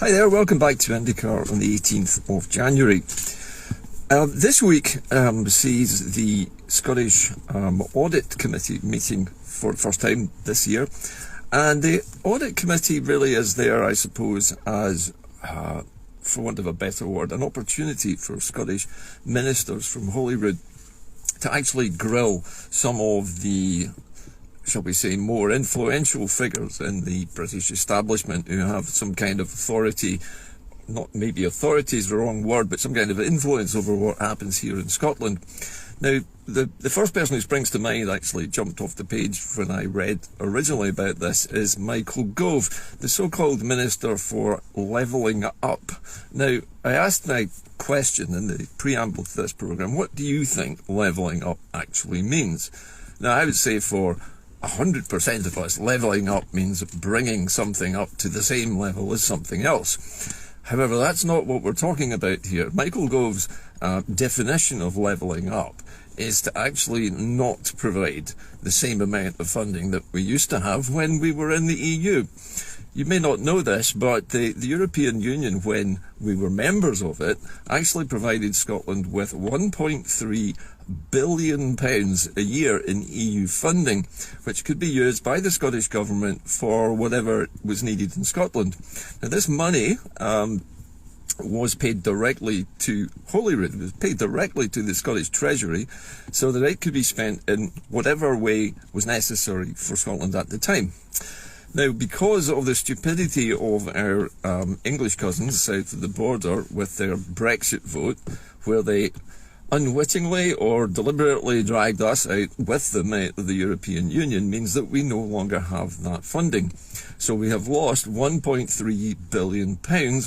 Hi there, welcome back to IndyCar on the 18th of January. This week sees the Scottish Audit Committee meeting for the first time this year. And the Audit Committee really is there, I suppose, as, for want of a better word, an opportunity for Scottish ministers from Holyrood to actually grill some of the, shall we say, more influential figures in the British establishment who have some kind of authority, not maybe authority is the wrong word, but some kind of influence over what happens here in Scotland. Now, the first person who springs to mind, actually jumped off the page when I read originally about this, is Michael Gove, the so-called Minister for Levelling Up. Now, I asked my question in the preamble to this programme, what do you think levelling up actually means? Now, I would say for 100% of us, levelling up means bringing something up to the same level as something else. However, that's not what we're talking about here. Michael Gove's definition of levelling up is to actually not provide the same amount of funding that we used to have when we were in the EU. You may not know this, but the European Union, when we were members of it, actually provided Scotland with £1.3 billion a year in EU funding, which could be used by the Scottish Government for whatever was needed in Scotland. Now, this money was paid directly to Holyrood. It was paid directly to the Scottish Treasury so that it could be spent in whatever way was necessary for Scotland at the time. Now, because of the stupidity of our English cousins south of the border with their Brexit vote, where they unwittingly or deliberately dragged us out with them out of the European Union, means that we no longer have that funding. So we have lost £1.3 billion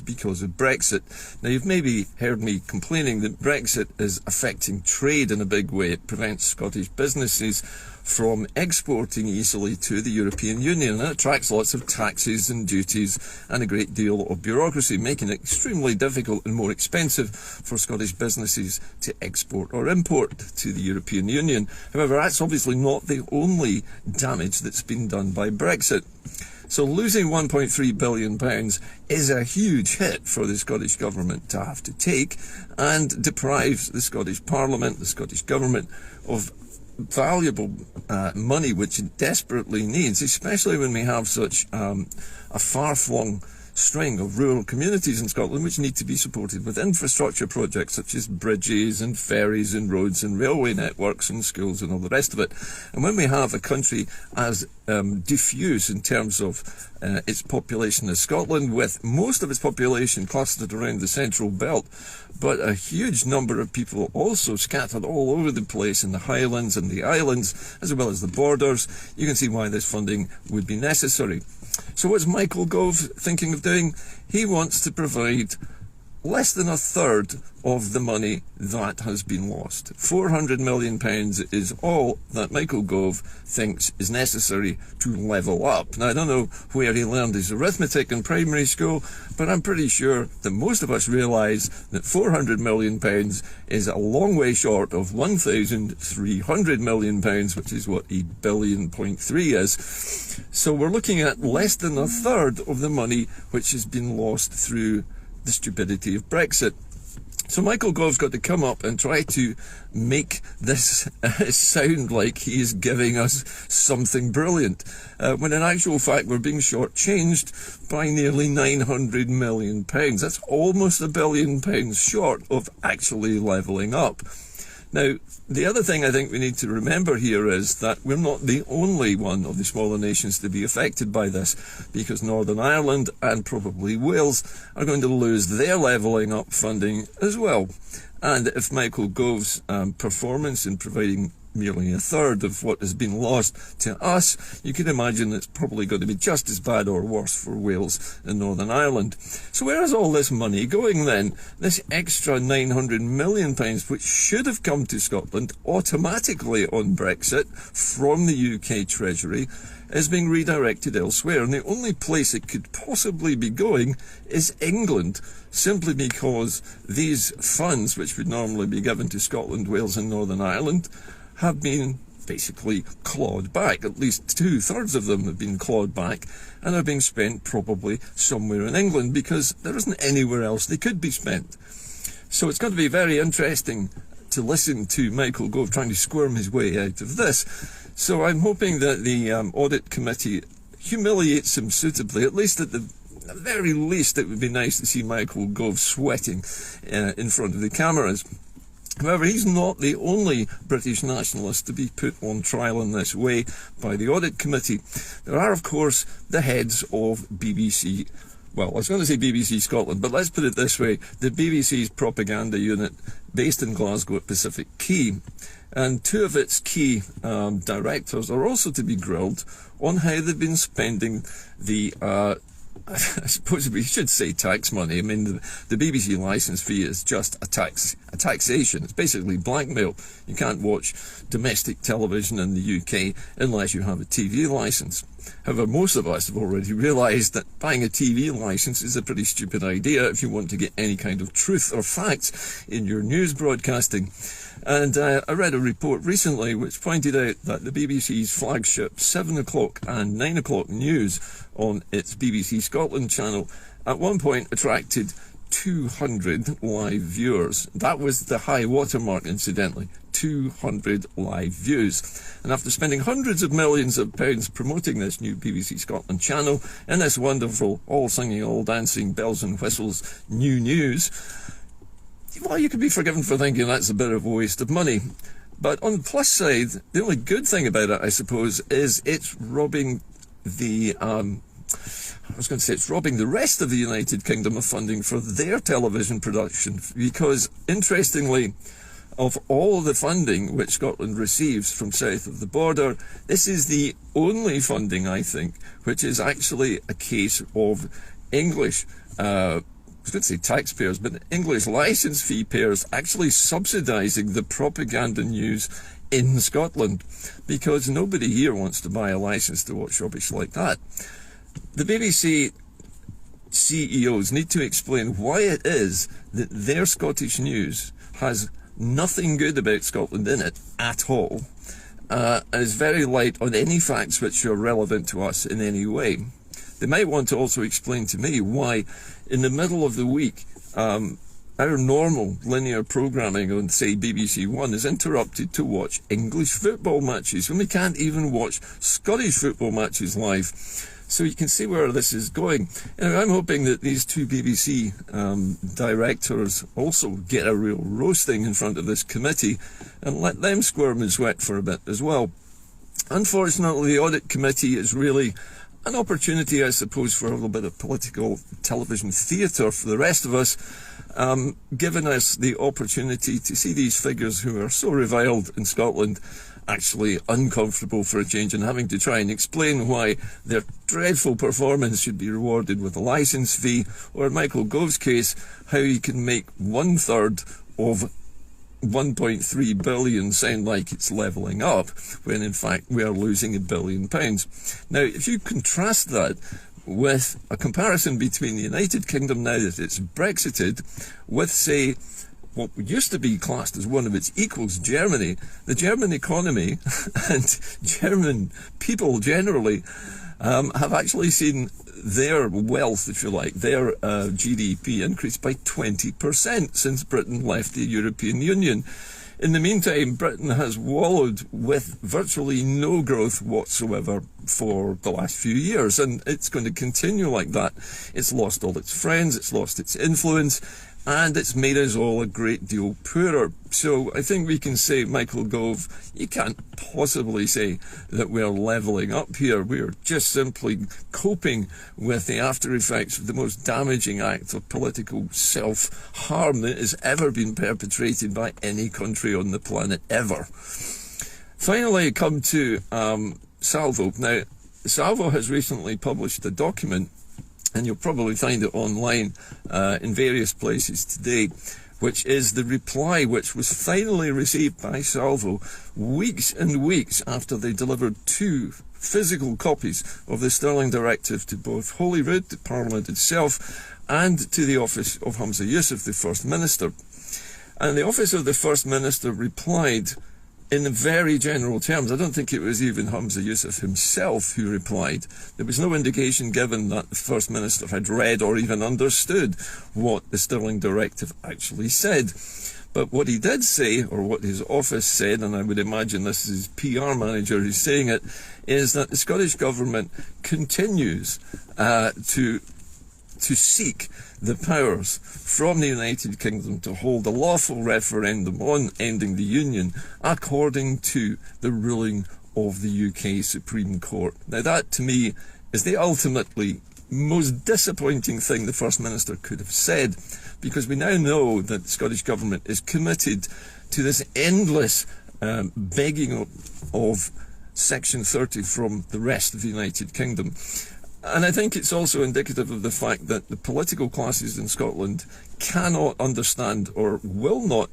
because of Brexit. Now, you've maybe heard me complaining that Brexit is affecting trade in a big way. It prevents Scottish businesses from exporting easily to the European Union, and it attracts lots of taxes and duties and a great deal of bureaucracy, making it extremely difficult and more expensive for Scottish businesses to export or import to the European Union. However, that's obviously not the only damage that's been done by Brexit. So losing £1.3 billion is a huge hit for the Scottish Government to have to take, and deprives the Scottish Parliament, the Scottish Government, of valuable money which it desperately needs, especially when we have such a far-flung string of rural communities in Scotland which need to be supported with infrastructure projects such as bridges and ferries and roads and railway networks and schools and all the rest of it. And when we have a country as diffuse in terms of its population as Scotland, with most of its population clustered around the central belt, but a huge number of people also scattered all over the place in the Highlands and the islands, as well as the borders, you can see why this funding would be necessary. So what's Michael Gove thinking of doing? He wants to provide less than a third of the money that has been lost. £400 million is all that Michael Gove thinks is necessary to level up. Now, I don't know where he learned his arithmetic in primary school, but I'm pretty sure that most of us realise that £400 million is a long way short of £1,300 million, which is what £1.3 billion is. So we're looking at less than a third of the money which has been lost through the stupidity of Brexit. So Michael Gove's got to come up and try to make this sound like he is giving us something brilliant, when in actual fact we're being shortchanged by nearly £900 million. That's almost £1 billion short of actually levelling up. Now, the other thing I think we need to remember here is that we're not the only one of the smaller nations to be affected by this, because Northern Ireland and probably Wales are going to lose their levelling up funding as well. And if Michael Gove's performance in providing merely a third of what has been lost to us, you can imagine it's probably going to be just as bad or worse for Wales and Northern Ireland. So where is all this money going then? This extra £900 million, which should have come to Scotland automatically on Brexit from the UK Treasury, is being redirected elsewhere. And the only place it could possibly be going is England, simply because these funds, which would normally be given to Scotland, Wales and Northern Ireland, have been basically clawed back. At least 2/3 of them have been clawed back and are being spent probably somewhere in England, because there isn't anywhere else they could be spent. So it's going to be very interesting to listen to Michael Gove trying to squirm his way out of this. So I'm hoping that the audit committee humiliates him suitably. At least at the very least, it would be nice to see Michael Gove sweating in front of the cameras. However, he's not the only British nationalist to be put on trial in this way by the audit committee. There are, of course, the heads of BBC. Well, I was going to say BBC Scotland, but let's put it this way. The BBC's propaganda unit based in Glasgow at Pacific Quay. And two of its key directors are also to be grilled on how they've been spending the, I suppose we should say tax money. I mean, the BBC licence fee is just a taxation. It's basically blackmail. You can't watch domestic television in the UK unless you have a TV licence. However, most of us have already realised that buying a TV licence is a pretty stupid idea if you want to get any kind of truth or facts in your news broadcasting. And I read a report recently which pointed out that the BBC's flagship 7 o'clock and 9 o'clock news on its BBC Scotland channel at one point attracted 200 live viewers. That was the high watermark, incidentally. 200 live views. And after spending hundreds of millions of pounds promoting this new BBC Scotland channel and this wonderful all singing, all dancing, bells and whistles new news, well, you could be forgiven for thinking that's a bit of a waste of money. But on the plus side, the only good thing about it, I suppose, is it's robbing the it's robbing the rest of the United Kingdom of funding for their television production, because, interestingly, of all the funding which Scotland receives from south of the border, this is the only funding, I think, which is actually a case of English, I was going to say taxpayers, but English licence fee payers actually subsidising the propaganda news in Scotland, because nobody here wants to buy a licence to watch rubbish like that. The BBC CEOs need to explain why it is that their Scottish news has nothing good about Scotland in it at all, and is very light on any facts which are relevant to us in any way. They might want to also explain to me why, in the middle of the week, our normal linear programming on, say, BBC One is interrupted to watch English football matches, when we can't even watch Scottish football matches live. So you can see where this is going. Anyway, I'm hoping that these two BBC directors also get a real roasting in front of this committee and let them squirm and sweat for a bit as well. Unfortunately, the audit committee is really an opportunity, I suppose, for a little bit of political television theatre for the rest of us, giving us the opportunity to see these figures who are so reviled in Scotland actually uncomfortable for a change, and having to try and explain why their dreadful performance should be rewarded with a licence fee, or in Michael Gove's case, how he can make 1/3 of 1.3 billion sound like it's levelling up, when in fact we are losing £1 billion. Now, if you contrast that with a comparison between the United Kingdom, now that it's Brexited, with, say, what used to be classed as one of its equals, Germany, the German economy and German people generally have actually seen their wealth, if you like, their GDP increase by 20% since Britain left the European Union. In the meantime, Britain has wallowed with virtually no growth whatsoever for the last few years, and it's going to continue like that. It's lost all its friends, it's lost its influence, and it's made us all a great deal poorer. So I think we can say, Michael Gove, you can't possibly say that we're levelling up here. We're just simply coping with the after effects of the most damaging act of political self-harm that has ever been perpetrated by any country on the planet ever. Finally, I come to Salvo. Now, Salvo has recently published a document, and you'll probably find it online in various places today, which is the reply which was finally received by Salvo weeks and weeks after they delivered 2 physical copies of the Sterling Directive to both Holyrood, the Parliament itself, and to the office of Humza Yousaf, the First Minister. And the office of the First Minister replied in very general terms. I don't think it was even Humza Yousaf himself who replied. There was no indication given that the First Minister had read or even understood what the Stirling Directive actually said. But what he did say, or what his office said, and I would imagine this is his PR manager who's saying it, is that the Scottish Government continues to seek the powers from the United Kingdom to hold a lawful referendum on ending the Union according to the ruling of the UK Supreme Court. Now that, to me, is the ultimately most disappointing thing the First Minister could have said, because we now know that the Scottish Government is committed to this endless begging of Section 30 from the rest of the United Kingdom. And I think it's also indicative of the fact that the political classes in Scotland cannot understand, or will not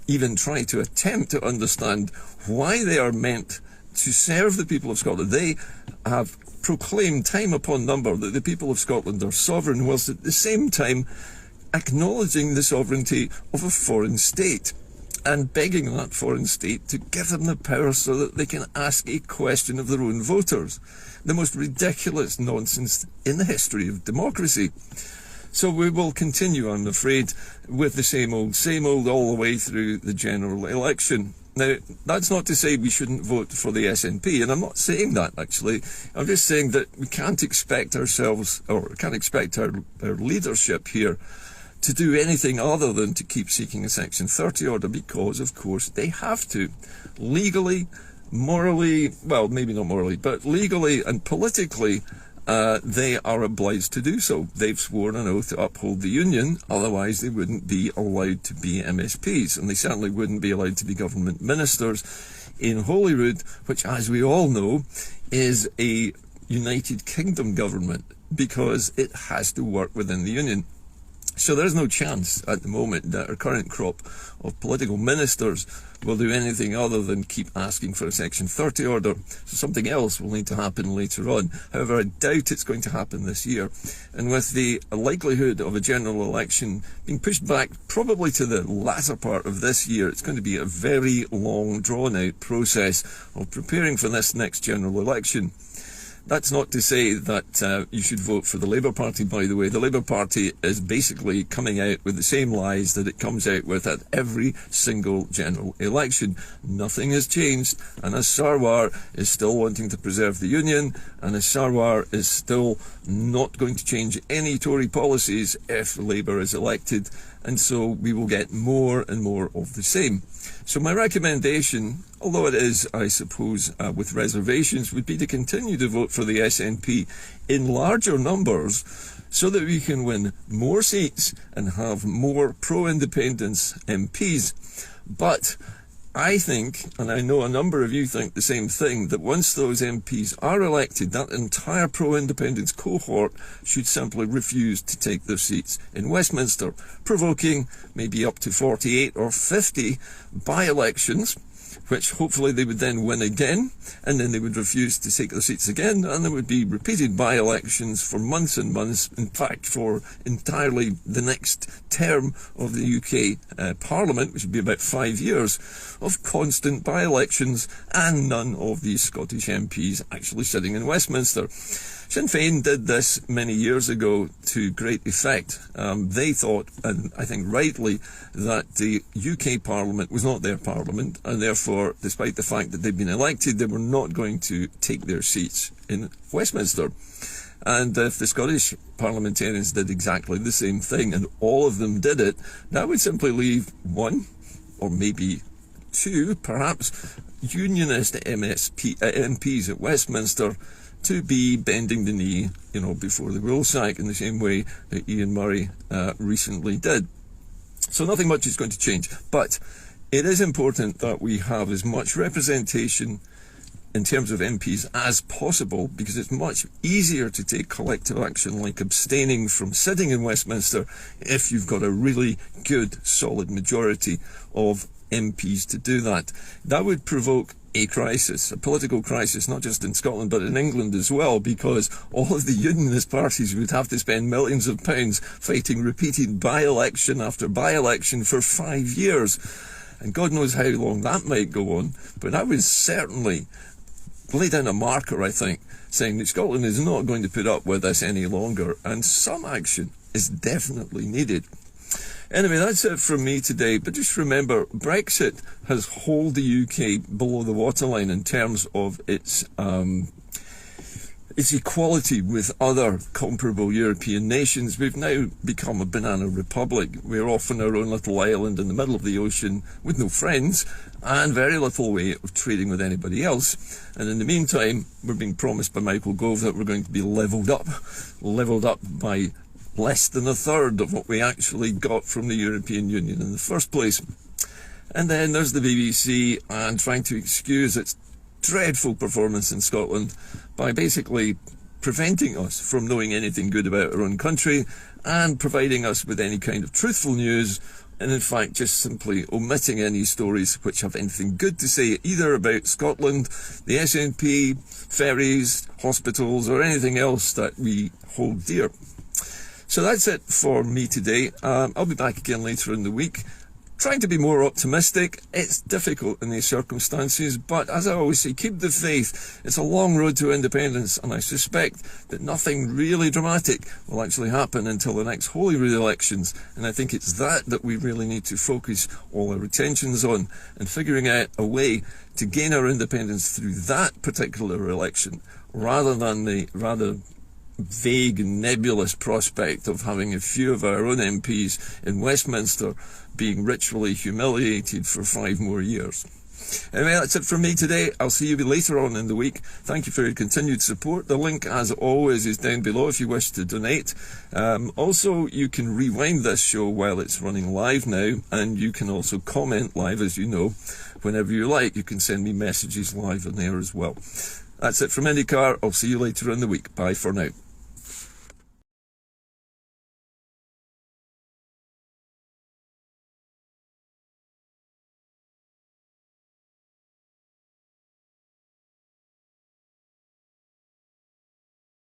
even try to attempt to understand, why they are meant to serve the people of Scotland. They have proclaimed time upon number that the people of Scotland are sovereign, whilst at the same time acknowledging the sovereignty of a foreign state and begging that foreign state to give them the power so that they can ask a question of their own voters. The most ridiculous nonsense in the history of democracy. So we will continue, I'm afraid, with the same old all the way through the general election. Now, that's not to say we shouldn't vote for the SNP, and I'm not saying that, actually. I'm just saying that we can't expect ourselves, or can't expect our leadership here to do anything other than to keep seeking a Section 30 order, because, of course, they have to. Legally, morally, well, maybe not morally, but legally and politically, they are obliged to do so. They've sworn an oath to uphold the Union, otherwise they wouldn't be allowed to be MSPs, and they certainly wouldn't be allowed to be government ministers in Holyrood, which, as we all know, is a United Kingdom government, because it has to work within the Union. So there's no chance at the moment that our current crop of political ministers will do anything other than keep asking for a Section 30 order. So something else will need to happen later on. However, I doubt it's going to happen this year. And with the likelihood of a general election being pushed back probably to the latter part of this year, it's going to be a very long, drawn-out process of preparing for this next general election. That's not to say that you should vote for the Labour Party, by the way. The Labour Party is basically coming out with the same lies that it comes out with at every single general election. Nothing has changed, and as Sarwar is still wanting to preserve the Union, and as Sarwar is still not going to change any Tory policies if Labour is elected, and so we will get more and more of the same. So my recommendation, although it is, I suppose, with reservations, would be to continue to vote for the SNP in larger numbers so that we can win more seats and have more pro-independence MPs. But I think, and I know a number of you think the same thing, that once those MPs are elected, that entire pro-independence cohort should simply refuse to take their seats in Westminster, provoking maybe up to 48 or 50 by-elections, which hopefully they would then win again, and then they would refuse to take their seats again, and there would be repeated by-elections for months and months, in fact for entirely the next term of the UK Parliament, which would be about 5 years, of constant by-elections, and none of these Scottish MPs actually sitting in Westminster. Sinn Féin did this many years ago to great effect. They thought, and I think rightly, that the UK Parliament was not their Parliament, and therefore, despite the fact that they'd been elected, they were not going to take their seats in Westminster. And if the Scottish parliamentarians did exactly the same thing, and all of them did it, that would simply leave one, or maybe two, perhaps, unionist MPs at Westminster to be bending the knee, before the woolsack in the same way that Ian Murray recently did. So nothing much is going to change. But it is important that we have as much representation in terms of MPs as possible, because it's much easier to take collective action like abstaining from sitting in Westminster if you've got a really good, solid majority of MPs to do that. That would provoke a crisis, a political crisis, not just in Scotland but in England as well, because all of the unionist parties would have to spend millions of pounds fighting repeated by-election after by-election for 5 years. and God knows how long that might go on, but I would certainly lay down a marker, I think, saying that Scotland is not going to put up with this any longer, and some action is definitely needed. Anyway, that's it from me today, but just remember, Brexit has hauled the UK below the waterline in terms of its equality with other comparable European nations. We've now become a banana republic. We're off on our own little island in the middle of the ocean with no friends and very little way of trading with anybody else. And in the meantime, we're being promised by Michael Gove that we're going to be levelled up by less than a third of what we actually got from the European Union in the first place. And then there's the BBC and trying to excuse its dreadful performance in Scotland by basically preventing us from knowing anything good about our own country and providing us with any kind of truthful news, and in fact just simply omitting any stories which have anything good to say either about Scotland, the SNP, ferries, hospitals, or anything else that we hold dear. So that's it for me today. I'll be back again later in the week, trying to be more optimistic. It's difficult in these circumstances, but as I always say, keep the faith. It's a long road to independence, and I suspect that nothing really dramatic will actually happen until the next Holyrood elections, and I think it's that we really need to focus all our attentions on, and figuring out a way to gain our independence through that particular election, rather than the rather vague and nebulous prospect of having a few of our own MPs in Westminster being ritually humiliated for 5 more years. Anyway, that's it from me today. I'll see you later on in the week. Thank you for your continued support. The link, as always, is down below if you wish to donate. Also, you can rewind this show while it's running live now, and you can also comment live, as you know, whenever you like. You can send me messages live on there as well. That's it from IndyCar. I'll see you later in the week. Bye for now.